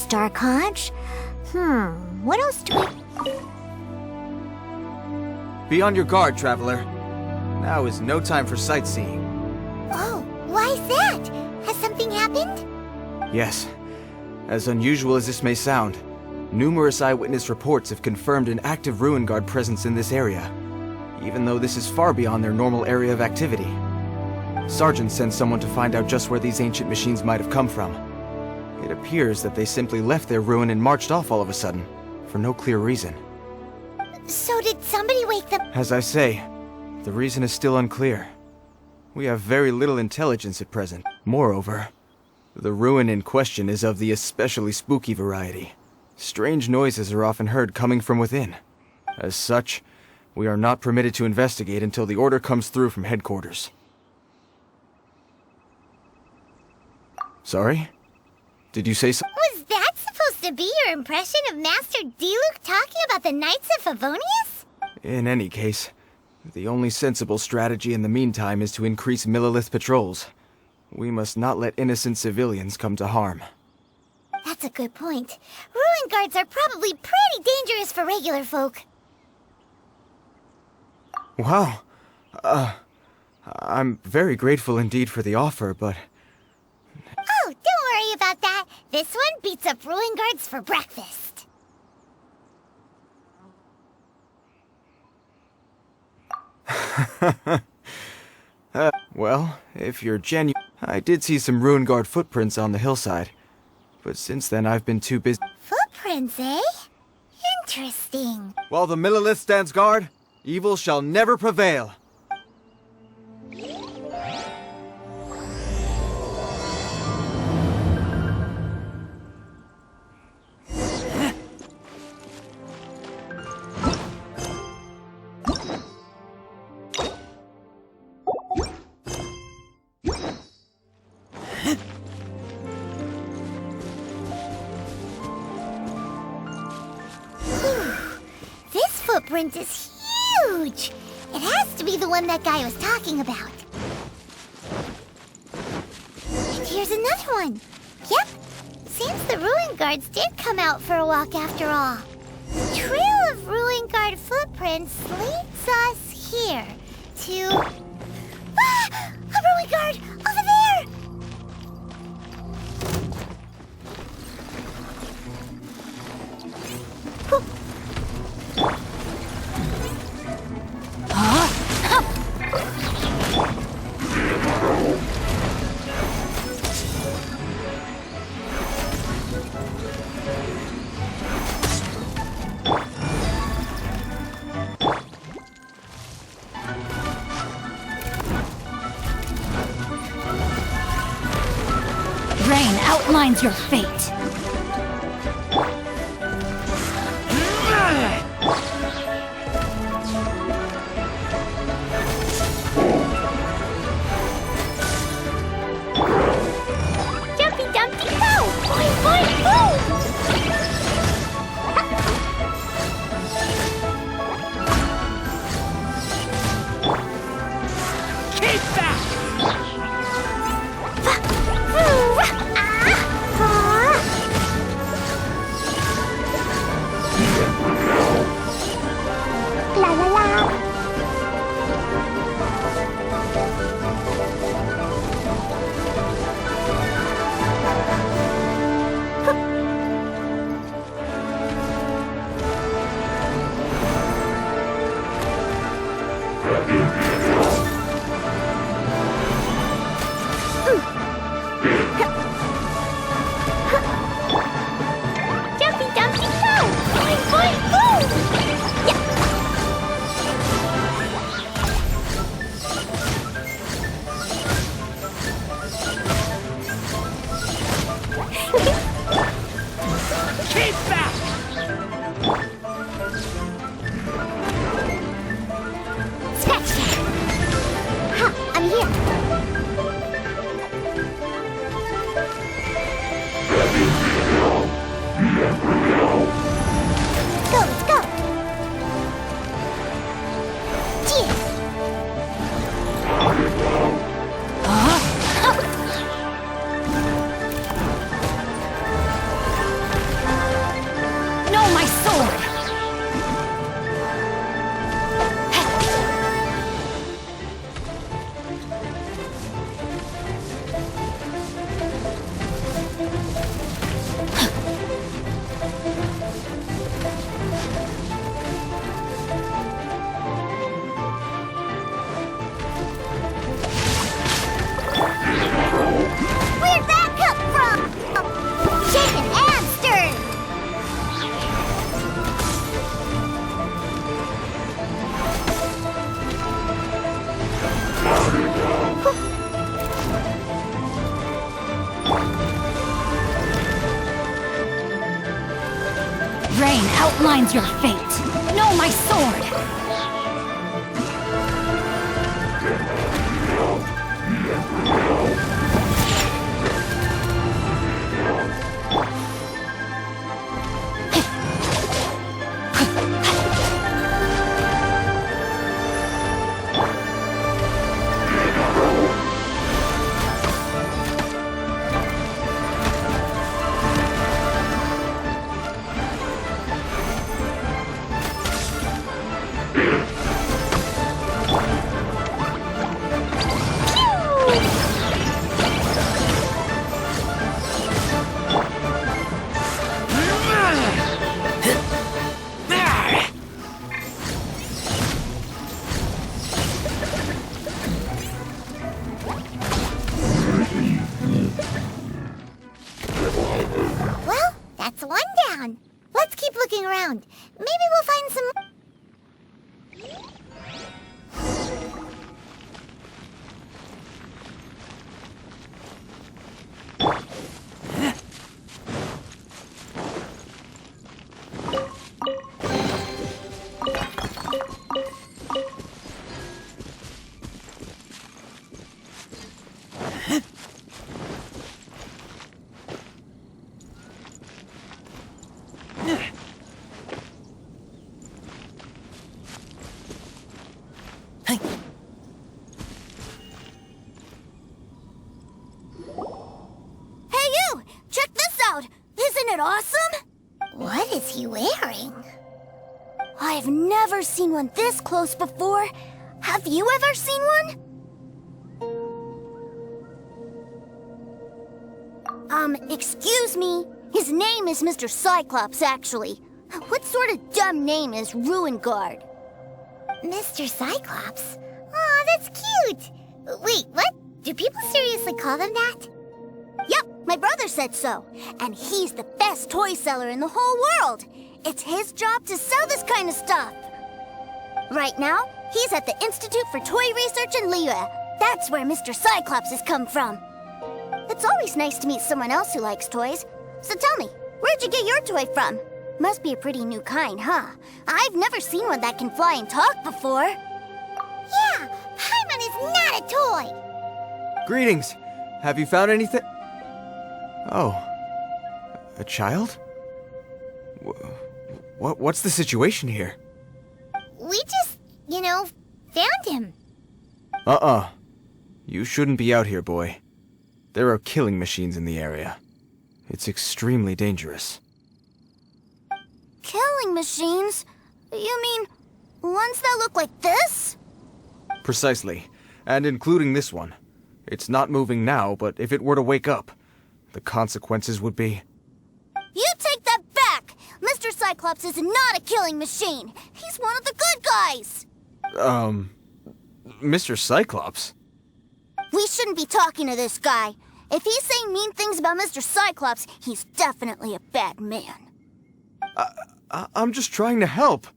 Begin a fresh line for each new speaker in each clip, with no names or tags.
Dark Haunch. What else do we...
Be on your guard, traveler. Now is no time for sightseeing.
Oh, why is that? Has something happened?
Yes. As unusual as this may sound, numerous eyewitness reports have confirmed an active Ruin Guard presence in this area, even though this is far beyond their normal area of activity. Sergeant sent someone to find out just where these ancient machines might have come from. It appears that they simply left their ruin and marched off all of a sudden, for no clear reason.
So did somebody wake them?
As I say, the reason is still unclear. We have very little intelligence at present. Moreover, the ruin in question is of the especially spooky variety. Strange noises are often heard coming from within. As such, we are not permitted to investigate until the order comes through from headquarters. Sorry? Did you say so?
Was that supposed to be your impression of Master Diluc talking about the Knights of Favonius?
In any case, the only sensible strategy in the meantime is to increase Millilith patrols. We must not let innocent civilians come to harm.
That's a good point. Ruin guards are probably pretty dangerous for regular folk.
Wow. I'm very grateful indeed for the offer, but...
Oh, don't worry about that. This one beats up ruin guards for breakfast.
Well, if you're genuine... I did see some Ruin Guard footprints on the hillside, but since then I've been too busy...
Footprints, eh? Interesting.
While the Millilith stands guard, evil shall never prevail.
This footprint is huge! It has to be the one that guy was talking about. And here's another one. Yep, seems the Ruin Guards did come out for a walk after all. The trail of Ruin Guard footprints leads us here to... Ah! A Ruin Guard! Over there!
Rain outlines your fate.
Jumpy Dumpty Go! Boing boing boom!
Keep back!
Ah!
Rain outlines your fate. No, my sword!
Well, that's one down. Let's keep looking around. Maybe we'll find some...
Hey you! Check this out! Isn't it awesome?
What is he wearing?
I've never seen one this close before. Have you ever seen one? Excuse me. His name is Mr. Cyclops, actually. What sort of dumb name is Ruin Guard?
Mr. Cyclops? Aw, that's cute! Wait, what? Do people seriously call them that?
Yep, my brother said so. And he's the best toy seller in the whole world. It's his job to sell this kind of stuff. Right now, he's at the Institute for Toy Research in Liyue. That's where Mr. Cyclops has come from. It's always nice to meet someone else who likes toys. So tell me, where'd you get your toy from? Must be a pretty new kind, huh? I've never seen one that can fly and talk before.
Yeah, Paimon is not a toy!
Greetings! Have you found anything? Oh. A child? What's the situation here?
We just, found him.
You shouldn't be out here, boy. There are killing machines in the area. It's extremely dangerous.
Killing machines? You mean ones that look like this?
Precisely. And including this one. It's not moving now, but if it were to wake up, the consequences would be...
You take that back! Mr. Cyclops is not a killing machine. He's one of the good guys.
Mr. Cyclops?
We shouldn't be talking to this guy. If he's saying mean things about Mr. Cyclops, he's definitely a bad man.
I'm just trying to help.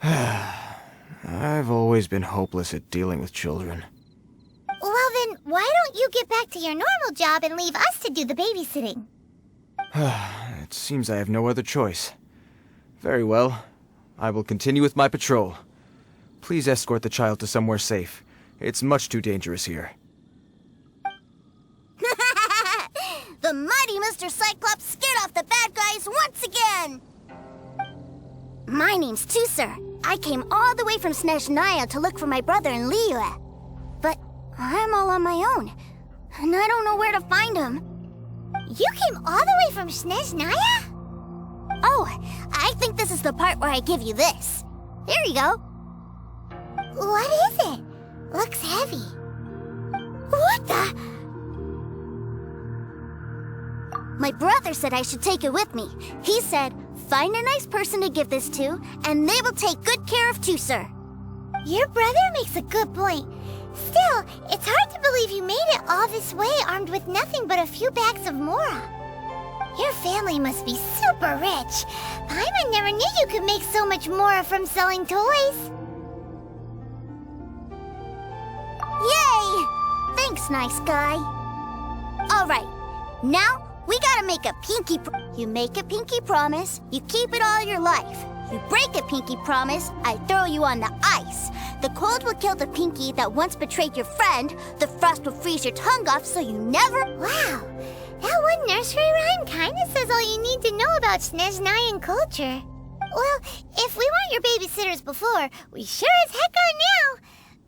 I've always been hopeless at dealing with children.
Well then, why don't you get back to your normal job and leave us to do the babysitting?
It seems I have no other choice. Very well. I will continue with my patrol. Please escort the child to somewhere safe. It's much too dangerous here.
The mighty Mr. Cyclops scared off the bad guys once again! My name's Tusser. I came all the way from Snezhnaya to look for my brother in Liyue. But I'm all on my own, and I don't know where to find him.
You came all the way from Snezhnaya?
Oh, I think this is the part where I give you this. Here you go.
What is it? Looks heavy. What the?
My brother said I should take it with me. He said, find a nice person to give this to, and they will take good care of Tusser.
Your brother makes a good point. Still, it's hard to believe you made it all this way armed with nothing but a few bags of Mora. Your family must be super rich. Paimon never knew you could make so much Mora from selling toys.
Yay! Thanks, nice guy. All right, now We gotta make a You make a pinky promise, you keep it all your life. You break a pinky promise, I throw you on the ice. The cold will kill the pinky that once betrayed your friend. The frost will freeze your tongue off so you never...
Wow, that one nursery rhyme kinda says all you need to know about Snezhnayan culture. Well, if we weren't your babysitters before, we sure as heck are now.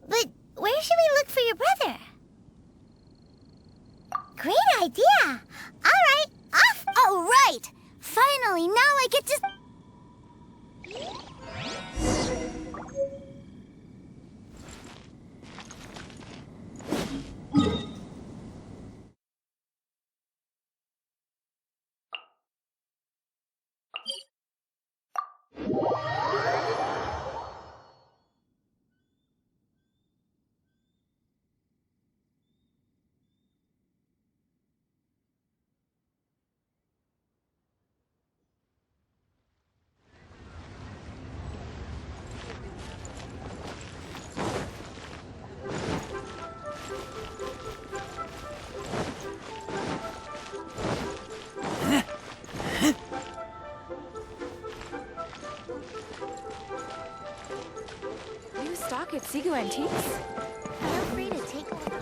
But where should we look for your brother? Great idea! Alright, off!
Oh, right! Finally, now I get to...
Stock at Sigu Antiques?
Feel free to take a look.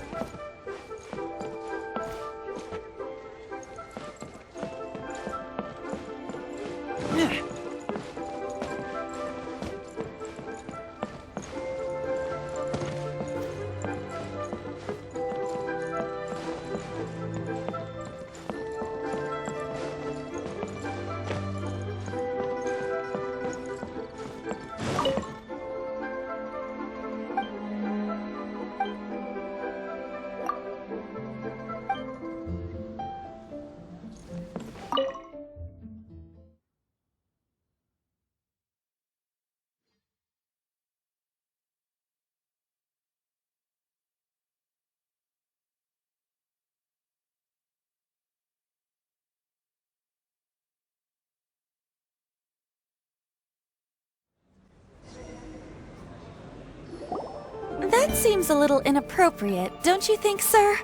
That seems a little inappropriate, don't you think, sir?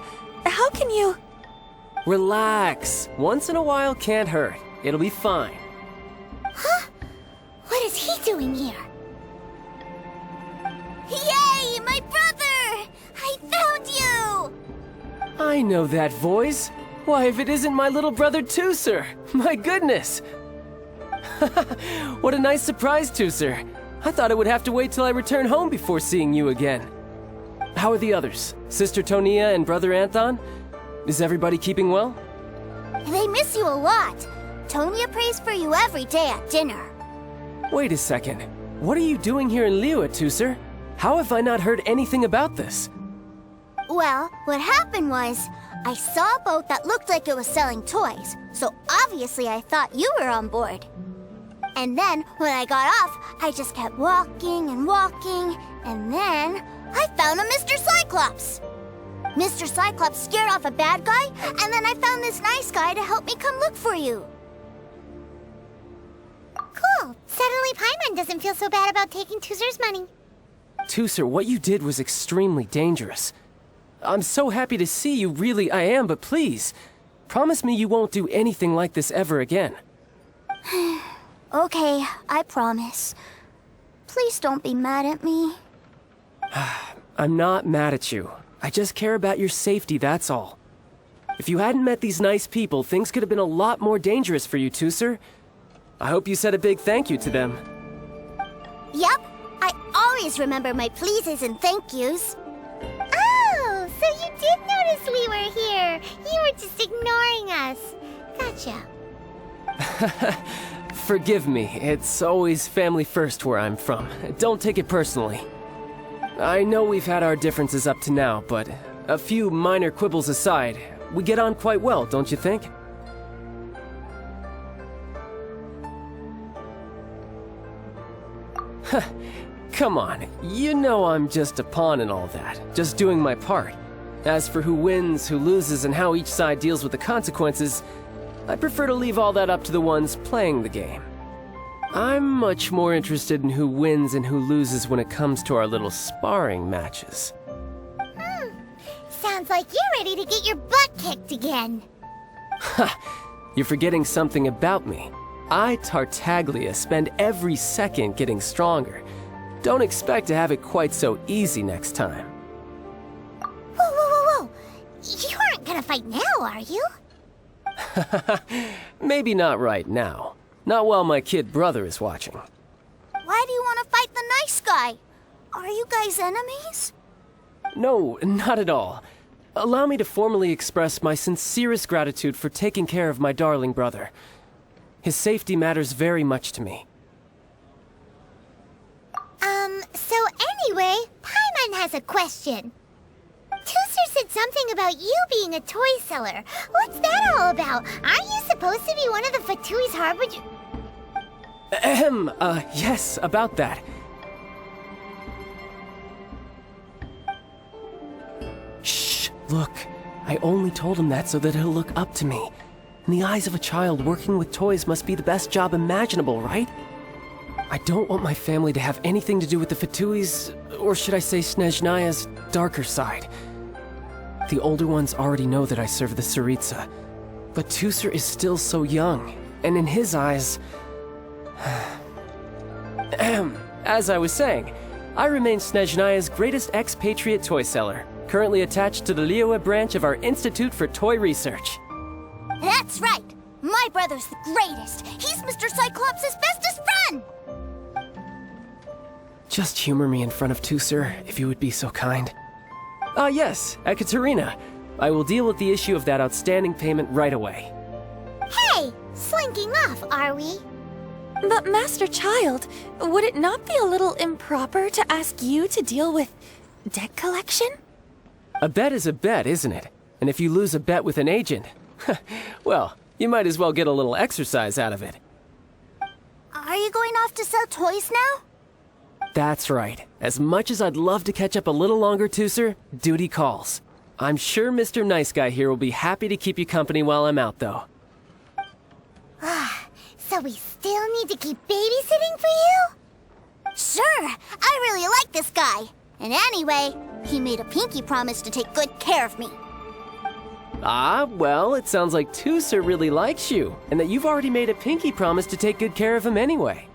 How can you...
Relax. Once in a while can't hurt. It'll be fine.
Huh? What is he doing here?
Yay, my brother! I found you!
I know that voice. Why, if it isn't my little brother Tooser! My goodness! What a nice surprise, Tooser. I thought I would have to wait till I return home before seeing you again. How are the others? Sister Tonia and Brother Anthon? Is everybody keeping well?
They miss you a lot. Tonia prays for you every day at dinner.
Wait a second. What are you doing here in Liyue, Tooser? How have I not heard anything about this?
Well, what happened was, I saw a boat that looked like it was selling toys, so obviously I thought you were on board. And then, when I got off, I just kept walking and walking, and then I found a Mr. Cyclops. Mr. Cyclops scared off a bad guy, and then I found this nice guy to help me come look for you.
Cool. Suddenly Paimon doesn't feel so bad about taking Tooser's money.
Tooser, what you did was extremely dangerous. I'm so happy to see you, really I am, but please, promise me you won't do anything like this ever again.
Okay, I promise. Please don't be mad at me.
I'm not mad at you. I just care about your safety, that's all. If you hadn't met these nice people, things could have been a lot more dangerous for you, Tooser. I hope you said a big thank you to them.
Yep, I always remember my pleases and thank yous.
Oh, so you did notice we were here. You were just ignoring us. Gotcha.
Forgive me, it's always family first where I'm from. Don't take it personally. I know we've had our differences up to now, but a few minor quibbles aside, we get on quite well, don't you think? Come on, you know I'm just a pawn and all that, just doing my part. As for who wins, who loses, and how each side deals with the consequences, I prefer to leave all that up to the ones playing the game. I'm much more interested in who wins and who loses when it comes to our little sparring matches.
Sounds like you're ready to get your butt kicked again.
Ha! You're forgetting something about me. I, Tartaglia, spend every second getting stronger. Don't expect to have it quite so easy next time.
Whoa, whoa, whoa, whoa! You aren't gonna fight now, are you?
Maybe not right now. Not while my kid brother is watching.
Why do you want to fight the nice guy? Are you guys enemies?
No, not at all. Allow me to formally express my sincerest gratitude for taking care of my darling brother. His safety matters very much to me.
So anyway, Paimon has a question. Tooser said something about you being a toy seller. What's that all about? Aren't you supposed to be one of the Fatui's harbinger?
Yes, about that. Shh, look. I only told him that so that he'll look up to me. In the eyes of a child, working with toys must be the best job imaginable, right? I don't want my family to have anything to do with the Fatui's, or should I say Snezhnaya's, darker side. The older ones already know that I serve the Tsaritsa, but Tooser is still so young, and in his eyes... As I was saying, I remain Snezhnaya's greatest expatriate toy seller, currently attached to the Liyue branch of our Institute for Toy Research.
That's right! My brother's the greatest! He's Mr. Cyclops' bestest friend!
Just humor me in front of Tooser, if you would be so kind. Ah, yes, Ekaterina. I will deal with the issue of that outstanding payment right away.
Hey, slinking off, are we?
But Master Childe, would it not be a little improper to ask you to deal with debt collection?
A bet is a bet, isn't it? And if you lose a bet with an agent, well, you might as well get a little exercise out of it.
Are you going off to sell toys now?
That's right. As much as I'd love to catch up a little longer, Tooser, duty calls. I'm sure Mr. Nice Guy here will be happy to keep you company while I'm out, though.
So we still need to keep babysitting for you?
Sure, I really like this guy. And anyway, he made a pinky promise to take good care of me.
Ah, well, it sounds like Tooser really likes you, and that you've already made a pinky promise to take good care of him anyway.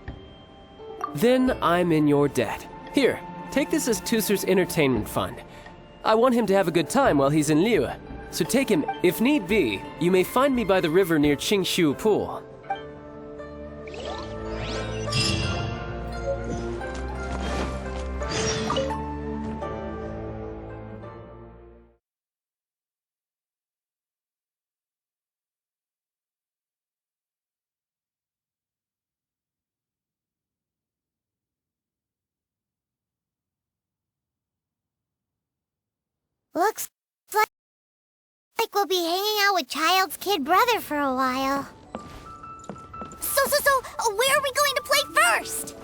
Then I'm in your debt. Here, take this as Tooser's entertainment fund. I want him to have a good time while he's in Liyue, so take him, if need be. You may find me by the river near Qingshu Pool.
Looks like we'll be hanging out with Childe's kid brother for a while.
So, where are we going to play first?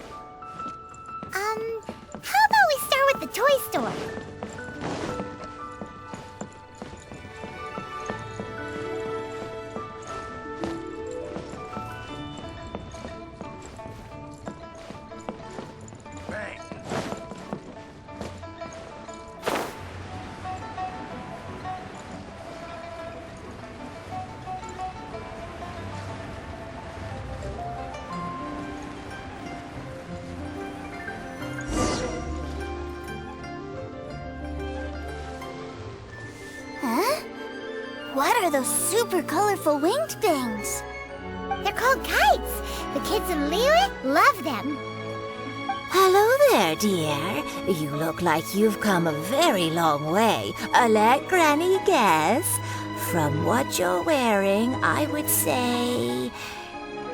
How about we start with the toy store?
What are those super colorful winged things?
They're called kites. The kids in Liyue love them.
Hello there, dear. You look like you've come a very long way. Let Granny guess. From what you're wearing, I would say...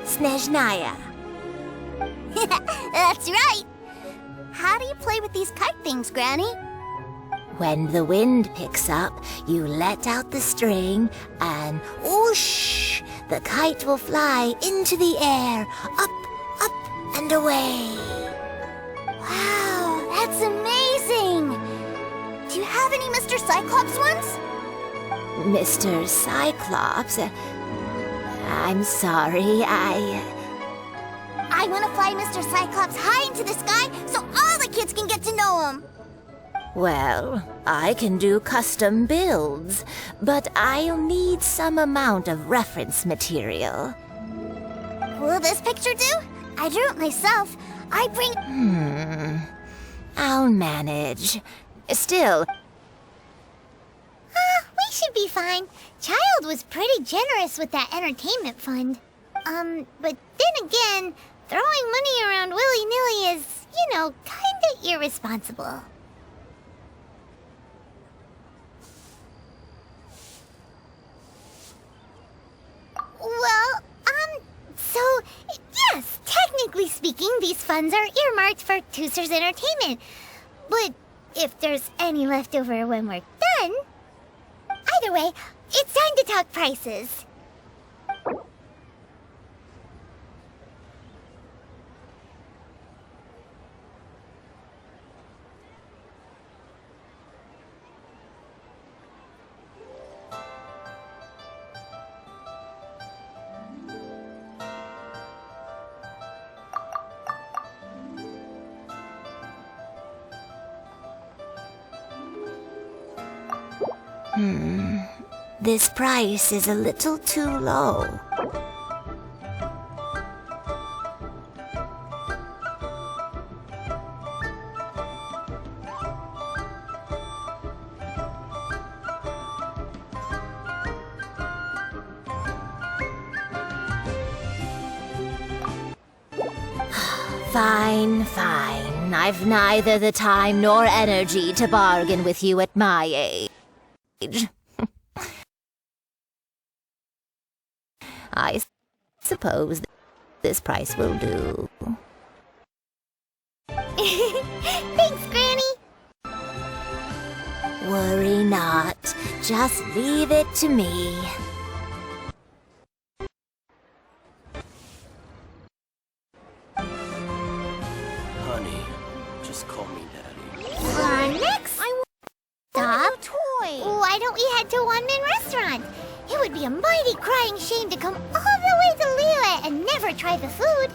Snezhnaya.
That's right! How do you play with these kite things, Granny?
When the wind picks up, you let out the string and whoosh! The kite will fly into the air, up, and away.
Wow, that's amazing! Do you have any Mr. Cyclops ones?
Mr. Cyclops? I'm sorry,
I want to fly Mr. Cyclops high into the sky so all the kids can get to know him.
Well, I can do custom builds, but I'll need some amount of reference material.
Will this picture do? I drew it myself. I bring...
I'll manage. Still...
We should be fine. Childe was pretty generous with that entertainment fund. But then again, throwing money around willy-nilly is, kinda irresponsible. Well, so, yes, technically speaking, these funds are earmarked for Tooster's entertainment. But if there's any left over when we're done... Either way, it's time to talk prices.
This price is a little too low. Fine. I've neither the time nor energy to bargain with you at my age. I suppose this price will do.
Thanks, Granny.
Worry not. Just leave it to me.
Honey, just call me Daddy.
For our next stop, why don't we head to One-Man Restaurant? It would be a mighty crying shame to come all the way to Liyue and never try the food.